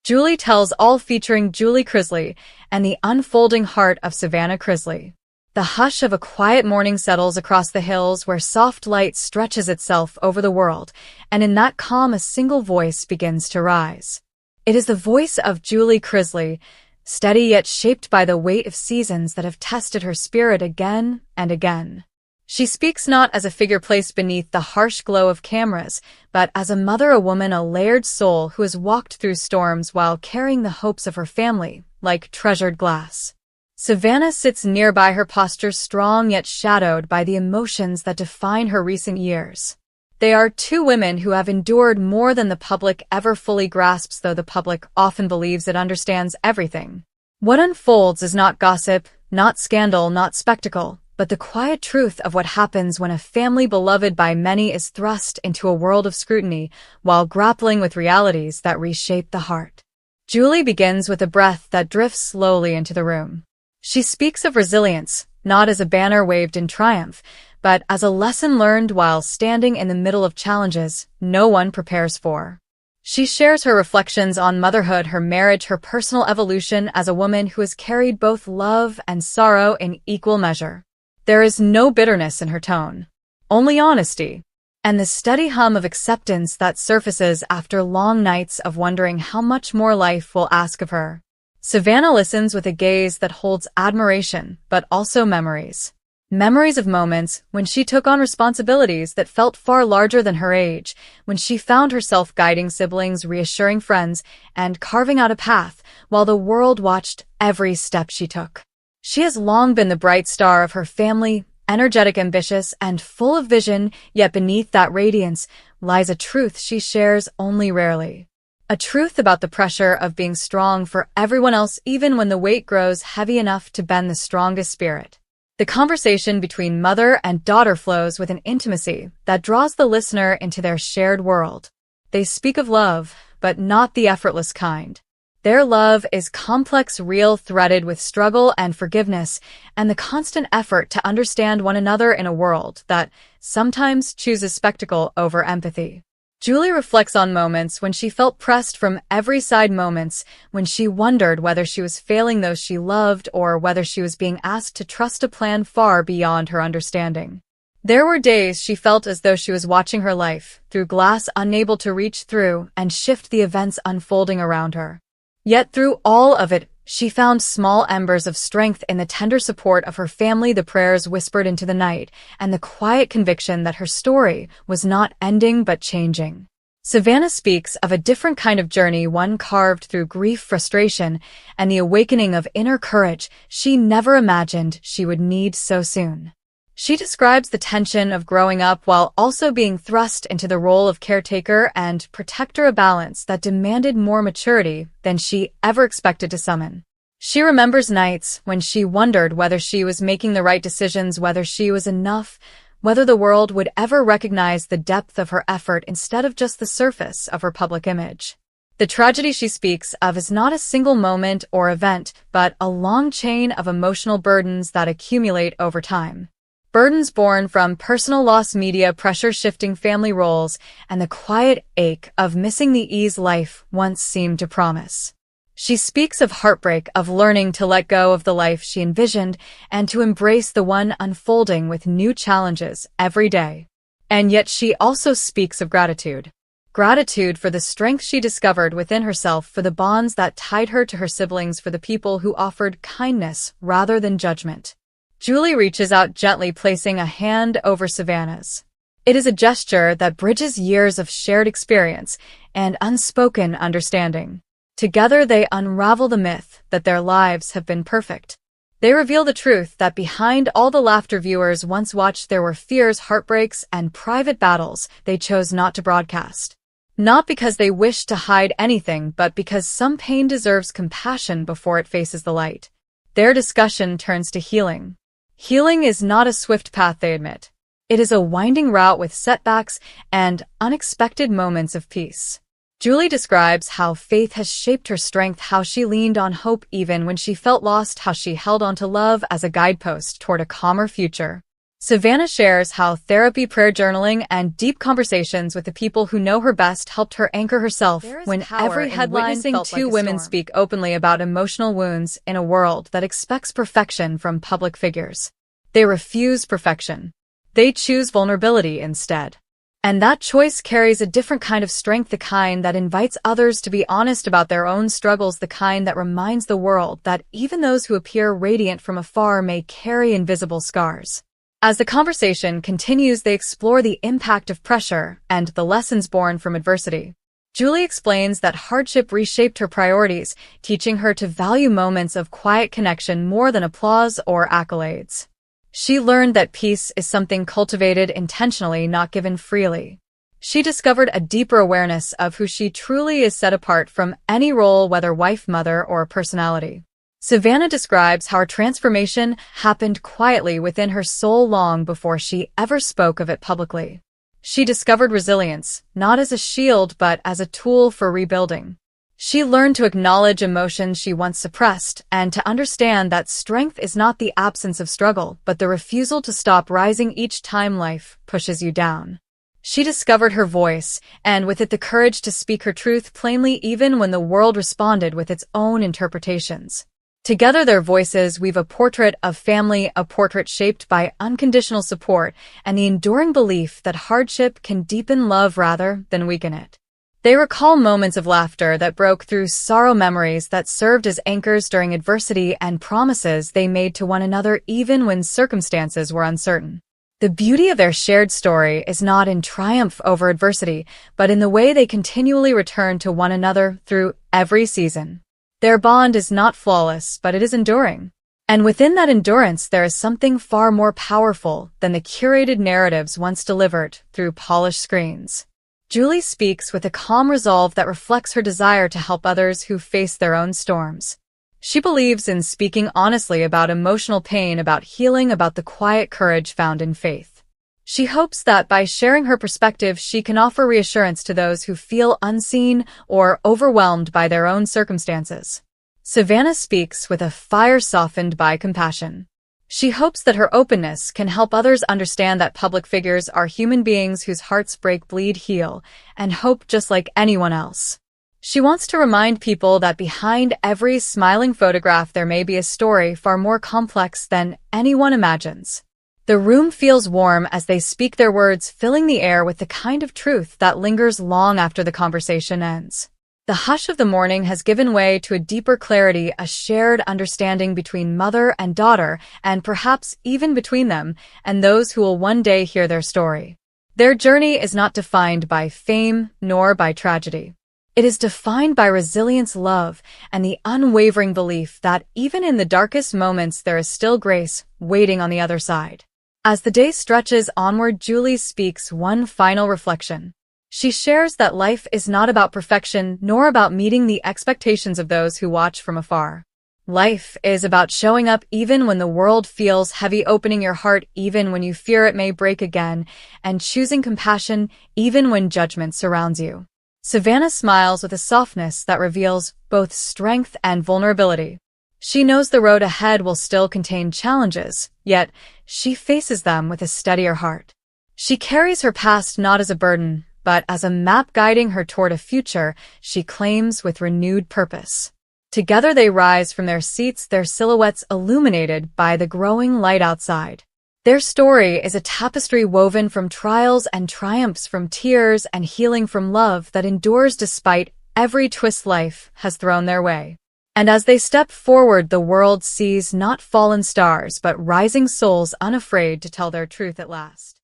Julie Tells All featuring Julie Chrisley and the unfolding heart of Savannah Chrisley. The hush of a quiet morning settles across the hills where soft light stretches itself over the world, and in that calm a single voice begins to rise. It is the voice of Julie Chrisley, steady yet shaped by the weight of seasons that have tested her spirit again and again. She speaks not as a figure placed beneath the harsh glow of cameras, but as a mother, a woman, a layered soul who has walked through storms while carrying the hopes of her family, like treasured glass. Savannah sits nearby, her posture strong yet shadowed by the emotions that define her recent years. They are two women who have endured more than the public ever fully grasps, though the public often believes it understands everything. What unfolds is not gossip, not scandal, not spectacle, but the quiet truth of what happens when a family beloved by many is thrust into a world of scrutiny while grappling with realities that reshape the heart. Julie begins with a breath that drifts slowly into the room. She speaks of resilience, not as a banner waved in triumph, but as a lesson learned while standing in the middle of challenges no one prepares for. She shares her reflections on motherhood, her marriage, her personal evolution as a woman who has carried both love and sorrow in equal measure. There is no bitterness in her tone, only honesty, and the steady hum of acceptance that surfaces after long nights of wondering how much more life will ask of her. Savannah listens with a gaze that holds admiration, but also memories. Memories of moments when she took on responsibilities that felt far larger than her age, when she found herself guiding siblings, reassuring friends, and carving out a path while the world watched every step she took. She has long been the bright star of her family, energetic, ambitious, and full of vision, yet beneath that radiance lies a truth she shares only rarely. A truth about the pressure of being strong for everyone else even when the weight grows heavy enough to bend the strongest spirit. The conversation between mother and daughter flows with an intimacy that draws the listener into their shared world. They speak of love, but not the effortless kind. Their love is complex, real, threaded with struggle and forgiveness, and the constant effort to understand one another in a world that sometimes chooses spectacle over empathy. Julie reflects on moments when she felt pressed from every side, moments when she wondered whether she was failing those she loved or whether she was being asked to trust a plan far beyond her understanding. There were days she felt as though she was watching her life through glass, unable to reach through and shift the events unfolding around her. Yet through all of it, she found small embers of strength in the tender support of her family, the prayers whispered into the night, and the quiet conviction that her story was not ending but changing. Savannah speaks of a different kind of journey, one carved through grief, frustration, and the awakening of inner courage she never imagined she would need so soon. She describes the tension of growing up while also being thrust into the role of caretaker and protector, a balance that demanded more maturity than she ever expected to summon. She remembers nights when she wondered whether she was making the right decisions, whether she was enough, whether the world would ever recognize the depth of her effort instead of just the surface of her public image. The tragedy she speaks of is not a single moment or event, but a long chain of emotional burdens that accumulate over time. Burdens born from personal loss, media pressure, shifting family roles, and the quiet ache of missing the ease life once seemed to promise. She speaks of heartbreak, of learning to let go of the life she envisioned and to embrace the one unfolding with new challenges every day. And yet she also speaks of gratitude. Gratitude for the strength she discovered within herself, for the bonds that tied her to her siblings, for the people who offered kindness rather than judgment. Julie reaches out gently, placing a hand over Savannah's. It is a gesture that bridges years of shared experience and unspoken understanding. Together they unravel the myth that their lives have been perfect. They reveal the truth that behind all the laughter viewers once watched there were fears, heartbreaks, and private battles they chose not to broadcast. Not because they wished to hide anything, but because some pain deserves compassion before it faces the light. Their discussion turns to healing. Healing is not a swift path, they admit. It is a winding route with setbacks and unexpected moments of peace. Julie describes how faith has shaped her strength, how she leaned on hope even when she felt lost, how she held on to love as a guidepost toward a calmer future. Savannah shares how therapy, prayer journaling, and deep conversations with the people who know her best helped her anchor herself when every headline felt like two women speak openly about emotional wounds in a world that expects perfection from public figures. They refuse perfection. They choose vulnerability instead. And that choice carries a different kind of strength, the kind that invites others to be honest about their own struggles, the kind that reminds the world that even those who appear radiant from afar may carry invisible scars. As the conversation continues, they explore the impact of pressure and the lessons born from adversity. Julie explains that hardship reshaped her priorities, teaching her to value moments of quiet connection more than applause or accolades. She learned that peace is something cultivated intentionally, not given freely. She discovered a deeper awareness of who she truly is, set apart from any role, whether wife, mother, or personality. Savannah describes how her transformation happened quietly within her soul long before she ever spoke of it publicly. She discovered resilience, not as a shield but as a tool for rebuilding. She learned to acknowledge emotions she once suppressed and to understand that strength is not the absence of struggle, but the refusal to stop rising each time life pushes you down. She discovered her voice, and with it the courage to speak her truth plainly even when the world responded with its own interpretations. Together their voices weave a portrait of family, a portrait shaped by unconditional support and the enduring belief that hardship can deepen love rather than weaken it. They recall moments of laughter that broke through sorrow, memories that served as anchors during adversity, and promises they made to one another even when circumstances were uncertain. The beauty of their shared story is not in triumph over adversity, but in the way they continually return to one another through every season. Their bond is not flawless, but it is enduring. And within that endurance there is something far more powerful than the curated narratives once delivered through polished screens. Julie speaks with a calm resolve that reflects her desire to help others who face their own storms. She believes in speaking honestly about emotional pain, about healing, about the quiet courage found in faith. She hopes that by sharing her perspective she can offer reassurance to those who feel unseen or overwhelmed by their own circumstances. Savannah speaks with a fire softened by compassion. She hopes that her openness can help others understand that public figures are human beings whose hearts break, bleed, heal, and hope just like anyone else. She wants to remind people that behind every smiling photograph there may be a story far more complex than anyone imagines. The room feels warm as they speak their words, filling the air with the kind of truth that lingers long after the conversation ends. The hush of the morning has given way to a deeper clarity, a shared understanding between mother and daughter, and perhaps even between them and those who will one day hear their story. Their journey is not defined by fame nor by tragedy. It is defined by resilience, love, and the unwavering belief that even in the darkest moments there is still grace waiting on the other side. As the day stretches onward, Julie speaks one final reflection. She shares that life is not about perfection nor about meeting the expectations of those who watch from afar. Life is about showing up even when the world feels heavy, opening your heart even when you fear it may break again, and choosing compassion even when judgment surrounds you. Savannah smiles with a softness that reveals both strength and vulnerability. She knows the road ahead will still contain challenges, yet she faces them with a steadier heart. She carries her past not as a burden, but as a map guiding her toward a future she claims with renewed purpose. Together they rise from their seats, their silhouettes illuminated by the growing light outside. Their story is a tapestry woven from trials and triumphs, from tears and healing, from love that endures despite every twist life has thrown their way. And as they step forward, the world sees not fallen stars but rising souls unafraid to tell their truth at last.